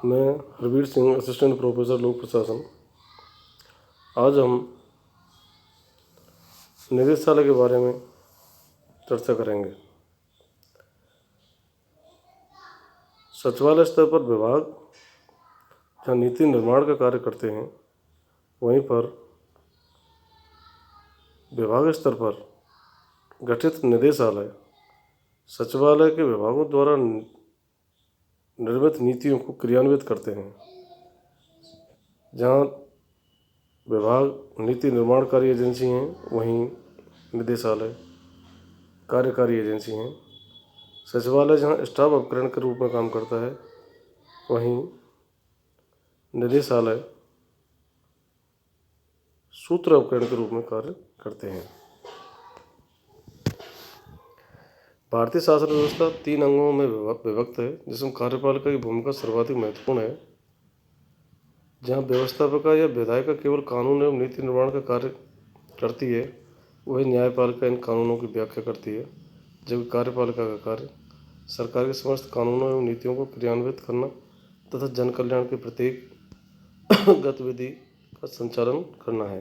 मैं Harvir Singh, assistant professor लोक प्रशासन। आज हम निदेशालय के बारे में चर्चा करेंगे। सचिवालय स्तर पर विभाग जहाँ नीति निर्माण का कार्य करते हैं, वहीं पर विभाग स्तर पर गठित निदेशालय सचिवालय के विभागों द्वारा निर्मित नीतियों को क्रियान्वित करते हैं। जहाँ विभाग नीति निर्माणकारी एजेंसी हैं, वहीं निदेशालय कार्यकारी एजेंसी हैं। सचिवालय जहाँ स्टाफ उपकरण के रूप में काम करता है, वहीं निदेशालय सूत्र उपकरण के रूप में कार्य करते हैं। भारतीय शासन व्यवस्था 3 अंगों में विभक्त है, जिसमें कार्यपालिका की भूमिका सर्वाधिक महत्वपूर्ण है। जहाँ व्यवस्थापिका या विधायिका केवल कानून एवं नीति निर्माण का कार्य करती है, वही न्यायपालिका इन कानूनों की व्याख्या करती है, जबकि कार्यपालिका का कार्य सरकार के समस्त कानूनों एवं नीतियों को क्रियान्वित करना तथा जन कल्याण की प्रत्येक गतिविधि का संचालन करना है।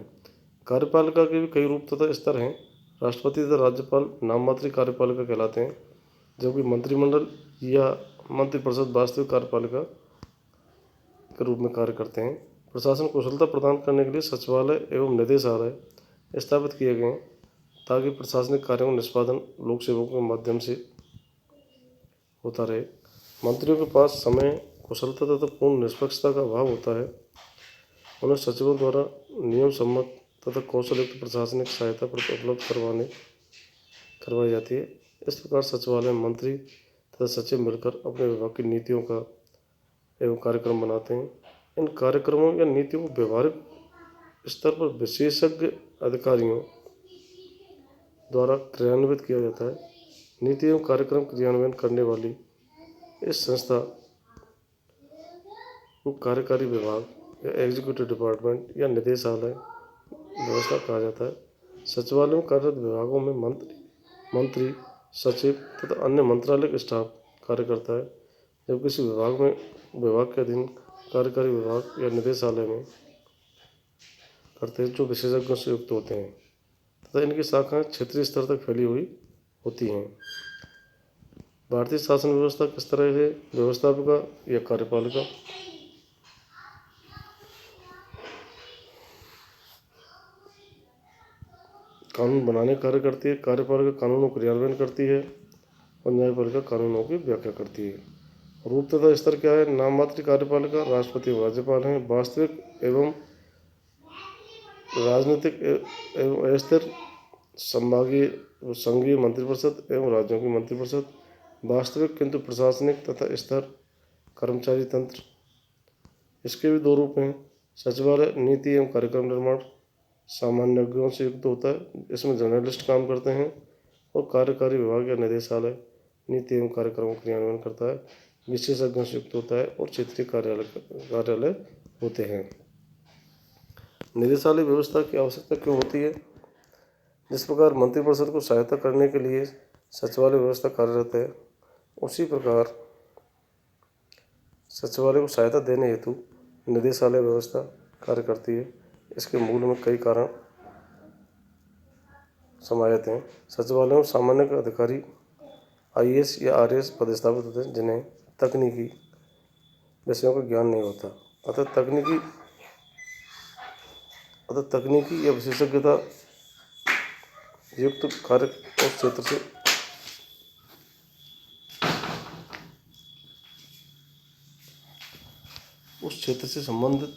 कार्यपालिका के भी कई रूप तथा स्तर हैं। राष्ट्रपति तथा राज्यपाल नाममात्र कार्यपालिका कहलाते हैं, जबकि मंत्रिमंडल या मंत्रिपरिषद वास्तविक कार्यपालिका के रूप में कार्य करते हैं। प्रशासन कुशलता प्रदान करने के लिए सचिवालय एवं निदेशालय स्थापित किए गए हैं, ताकि प्रशासनिक कार्यों का निष्पादन लोक सेवकों के माध्यम से होता रहे। मंत्रियों के पास समय, कुशलता तथा पूर्ण निष्पक्षता का अभाव होता है। उन्हें सचिवों द्वारा नियम सम्मत तथा कौशलयुक्त प्रशासनिक सहायता उपलब्ध करवाई जाती है। इस प्रकार सचिवालय में मंत्री तथा सचिव मिलकर अपने विभाग की नीतियों का एवं कार्यक्रम बनाते हैं। इन कार्यक्रमों या नीतियों को व्यवहारिक स्तर पर विशेषज्ञ अधिकारियों द्वारा क्रियान्वित किया जाता है। नीति एवं कार्यक्रम क्रियान्वयन करने वाली इस संस्था को कार्यकारी विभाग या एग्जीक्यूटिव डिपार्टमेंट या निदेशालय व्यवस्था कहा जाता है। सचिवालय में कार्यरत विभागों में मंत्री, सचिव तथा अन्य मंत्रालय स्टाफ कार्य करता है। जब किसी विभाग के अधीन कार्यकारी विभाग या निदेशालय में करते हैं, जो विशेषज्ञों से युक्त होते हैं तथा इनकी शाखाएं क्षेत्रीय स्तर तक फैली हुई होती हैं। भारतीय शासन व्यवस्था किस तरह है? व्यवस्थापिका या कार्यपालिका कानून बनाने कार्य करती है, कार्यपालिका कानूनों को क्रियान्वयन करती है और न्यायपालिका कानूनों की व्याख्या करती है। रूप तथा स्तर क्या है? नाममात्र कार्यपालिका राष्ट्रपति और राज्यपाल हैं। वास्तविक एवं राजनीतिक एवं अस्थिर संघीय मंत्रिपरिषद एवं राज्यों की मंत्रिपरिषद। वास्तविक किंतु प्रशासनिक तथा स्तर कर्मचारी तंत्र। इसके भी 2 रूप हैं। सचिवालय नीति एवं कार्यक्रम निर्माण सामान्यज्ञों से युक्त होता है, इसमें जर्नलिस्ट काम करते हैं, और कार्यकारी विभाग या निदेशालय नीति एवं कार्यक्रमों का क्रियान्वयन करता है, विशेषज्ञों से युक्त होता है और क्षेत्रीय कार्यालय होते हैं। निदेशालय व्यवस्था की आवश्यकता क्यों होती है? जिस प्रकार मंत्रिपरिषद को सहायता करने के लिए सचिवालय व्यवस्था कार्यरत है, उसी प्रकार सचिवालय को सहायता देने हेतु निदेशालय व्यवस्था कार्य करती है। इसके मूल में कई कारण समाहित हैं। सचिवालय में सामान्य अधिकारी IAS या RAS पदस्थापित होते हैं, जिन्हें तकनीकी विषयों का ज्ञान नहीं होता, अतः तकनीकी या विशेषज्ञता युक्त कार्य उस क्षेत्र से संबंधित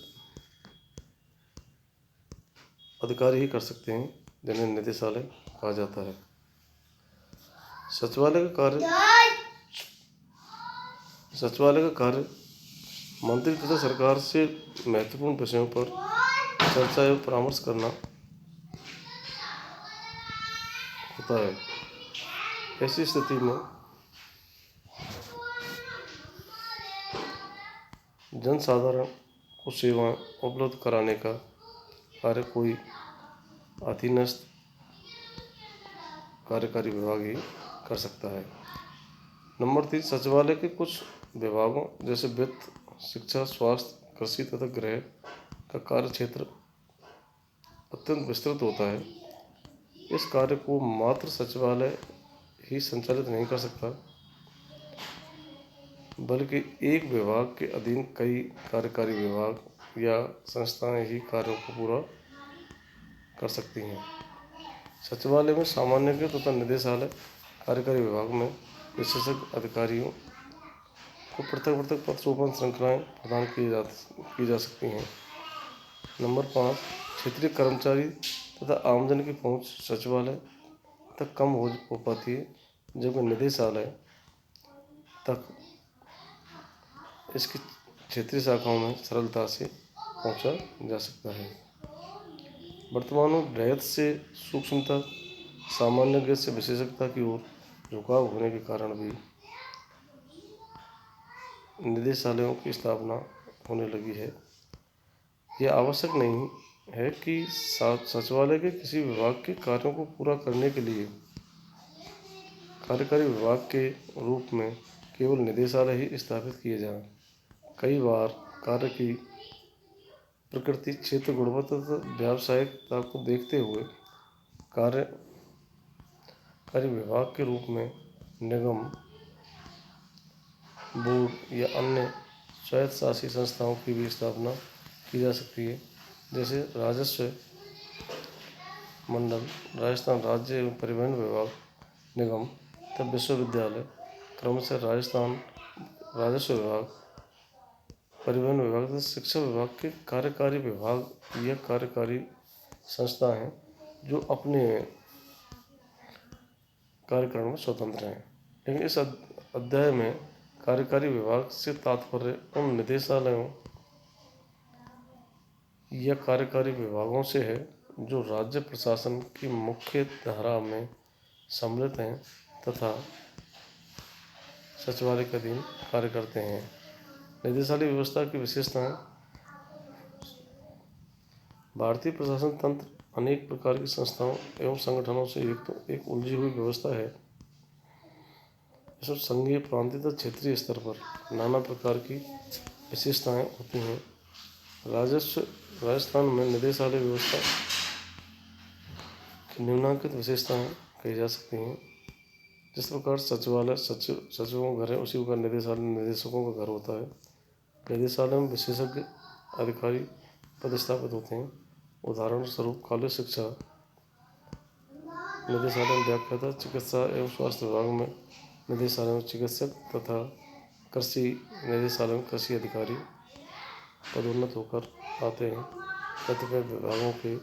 अधिकारी ही कर सकते हैं, जिन्हें निदेशालय कहा जाता है। सचिवालय का कार्य मंत्री तथा सरकार से महत्वपूर्ण विषयों पर चर्चा एवं परामर्श करना होता है। ऐसी स्थिति में जनसाधारण को सेवाएं उपलब्ध कराने का कार्य कोई अधीनस्थ कार्यकारी विभाग ही कर सकता है। नंबर 3, सचिवालय के कुछ विभागों जैसे वित्त, शिक्षा, स्वास्थ्य, कृषि तथा गृह का कार्य क्षेत्र अत्यंत विस्तृत होता है। इस कार्य को मात्र सचिवालय ही संचालित नहीं कर सकता, बल्कि एक विभाग के अधीन कई कार्यकारी विभाग या संस्थाएं ही कार्यों को पूरा कर सकती हैं। सचिवालय में सामान्यज्ञ तथा निदेशालय कार्यकारी विभाग में विशेषज्ञ अधिकारियों को पृथक पृथक पदरोपण श्रृंखलाएं प्रदान की जा सकती हैं। नंबर 5, क्षेत्रीय कर्मचारी तथा आमजन की पहुंच सचिवालय तक कम हो पाती है, जबकि निदेशालय तक इसकी क्षेत्रीय शाखाओं में सरलता से पहुंचा जा सकता है। वर्तमान में वृहत से सूक्ष्मता, सामान्य से विशेषज्ञता की ओर झुकाव होने के कारण भी निदेशालयों की स्थापना होने लगी है। यह आवश्यक नहीं है कि सचिवालय के किसी विभाग के कार्यों को पूरा करने के लिए कार्यकारी विभाग के रूप में केवल निदेशालय ही स्थापित किए जाएं। कई बार कार्य की प्रकृति, क्षेत्र, गुणवत्ता तथा व्यावसायिकता को देखते हुए कार्यकारी विभाग के रूप में निगम, बोर्ड या अन्य स्वायत्तशासी संस्थाओं की भी स्थापना की जा सकती है, जैसे राजस्व मंडल, राजस्थान राज्य एवं परिवहन विभाग, निगम तथा विश्वविद्यालय क्रमशः राजस्थान राजस्व विभाग, परिवहन विभाग तथा शिक्षा विभाग के कार्यकारी विभाग या कार्यकारी संस्था हैं, जो अपने कार्यक्रम में स्वतंत्र हैं। लेकिन इस अध्याय में कार्यकारी विभाग से तात्पर्य उन निदेशालयों या कार्यकारी विभागों से है जो राज्य प्रशासन की मुख्य धारा में सम्मिलित हैं तथा सचिवालय के अधीन कार्य करते हैं। निदेशालय व्यवस्था की विशेषताएं। भारतीय प्रशासन तंत्र अनेक प्रकार की संस्थाओं एवं संगठनों से युक्त एक उलझी हुई व्यवस्था है। इसमें संघीय, प्रांतीय तथा क्षेत्रीय स्तर पर नाना प्रकार की विशेषताएं होती हैं। राजस्थान में निदेशालय व्यवस्था की निम्नलिखित विशेषताएं कही जा सकती हैं। जिस प्रकार सचिवालय सचिवों का घर है, उसी प्रकार निदेशालय निदेशकों का घर होता है। निदेशालय में विशेषज्ञ अधिकारी पदस्थापित होते हैं। उदाहरण स्वरूप कॉलेज शिक्षा निदेशालय में व्याख्याता, चिकित्सा एवं स्वास्थ्य विभाग में निदेशालय में चिकित्सक तथा कृषि निदेशालय में कृषि अधिकारी पदोन्नत होकर आते हैं। कतिपय विभागों के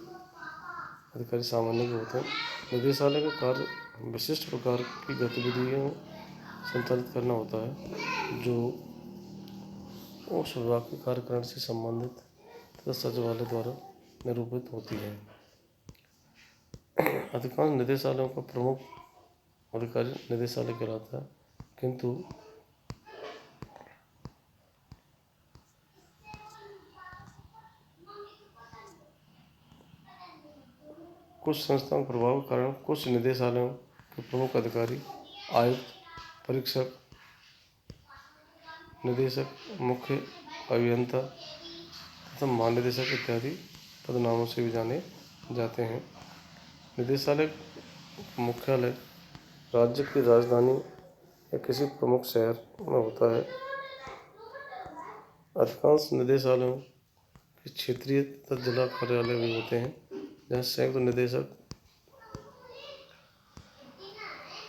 अधिकारी सामान्य के होते हैं। निदेशालय का कार्य विशिष्ट प्रकार की गतिविधियों संचालित करना होता है, जो उस विभाग के कार्यक्रम से संबंधित तथा सचिवालय द्वारा निरूपित होती है। अधिकांश निदेशालयों का प्रमुख अधिकारी निदेशालय कहलाता है, किंतु कुछ संस्थाओं के प्रभाव के कारण कुछ निदेशालयों के प्रमुख अधिकारी आयुक्त, परीक्षक, निदेशक, मुख्य अभियंता तथा महानिदेशक इत्यादि पदनामों से भी जाने जाते हैं। निदेशालय मुख्यालय राज्य की राजधानी या किसी प्रमुख शहर में होता है। अधिकांश निदेशालयों के क्षेत्रीय तथा जिला कार्यालय भी होते हैं, जहाँ संयुक्त निदेशक,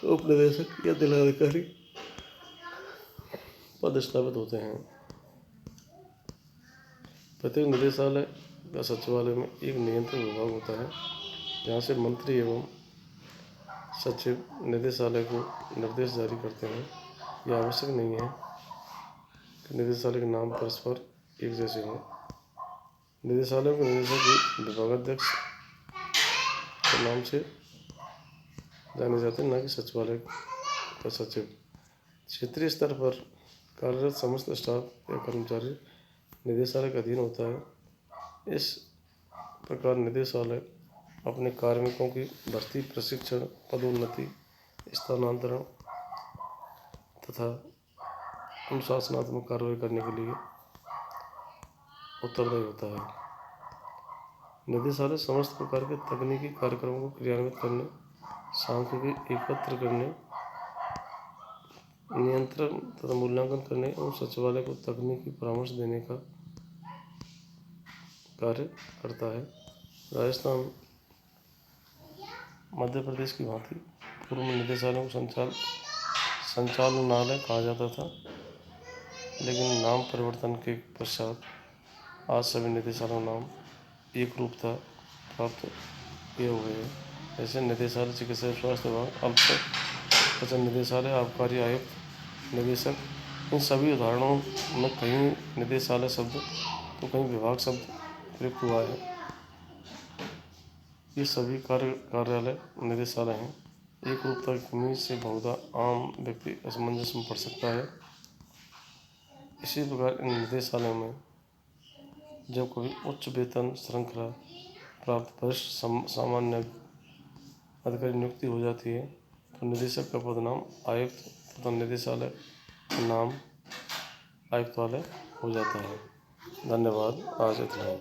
उप निदेशक या जिलाधिकारी पदस्थापित होते हैं। प्रत्येक निदेशालय या सचिवालय में एक नियंत्रण विभाग होता है, जहाँ से मंत्री एवं सचिव निदेशालय को निर्देश जारी करते हैं। यह आवश्यक नहीं है कि निदेशालय के नाम परस्पर एक जैसे हों। निदेशालयों के निदेशक विभागाध्यक्ष के नाम से जाने जाते हैं, न कि सचिवालय का सचिव। क्षेत्रीय स्तर पर कार्यरत समस्त स्टाफ या कर्मचारी निदेशालय के अधीन होता है। इस प्रकार निदेशालय अपने कार्मिकों की भर्ती, प्रशिक्षण, पदोन्नति, स्थानांतरण तथा अनुशासनात्मक कार्रवाई करने के लिए उत्तरदायी होता है। निदेशालय समस्त प्रकार के तकनीकी कार्यक्रमों को क्रियान्वित करने, सांख्यिकी एकत्र करने, नियंत्रण तथा मूल्यांकन करने एवं सचिवालय को तकनीकी परामर्श देने का कार्य करता है। राजस्थान मध्य प्रदेश की भांति पूर्व में निदेशालयों को संचालनालय कहा जाता था, लेकिन नाम परिवर्तन के पश्चात आज सभी निदेशालयों का नाम एक रूपता प्राप्त किए हुए हैं। जैसे निदेशालय चिकित्सा एवं स्वास्थ्य विभाग, अल्पसंख्यक निदेशालय, आबकारी आयुक्त, निदेशक। इन सभी उदाहरणों में कहीं निदेशालय शब्द तो कहीं विभाग शब्द प्रयुक्त हुआ है। ये सभी कार्यालय निदेशालय हैं। एक रूपता की कमी से बहुधा आम व्यक्ति असमंजस में पड़ सकता है। इसी प्रकार इन निदेशालयों में जब कभी उच्च वेतन श्रृंखला प्राप्त वरिष्ठ सामान्य अधिकारी नियुक्ति हो जाती है तो निदेशक का पदनाम आयुक्त तथा निदेशालय का नाम आयुक्तालय हो जाता है। धन्यवाद। आज इतना ही।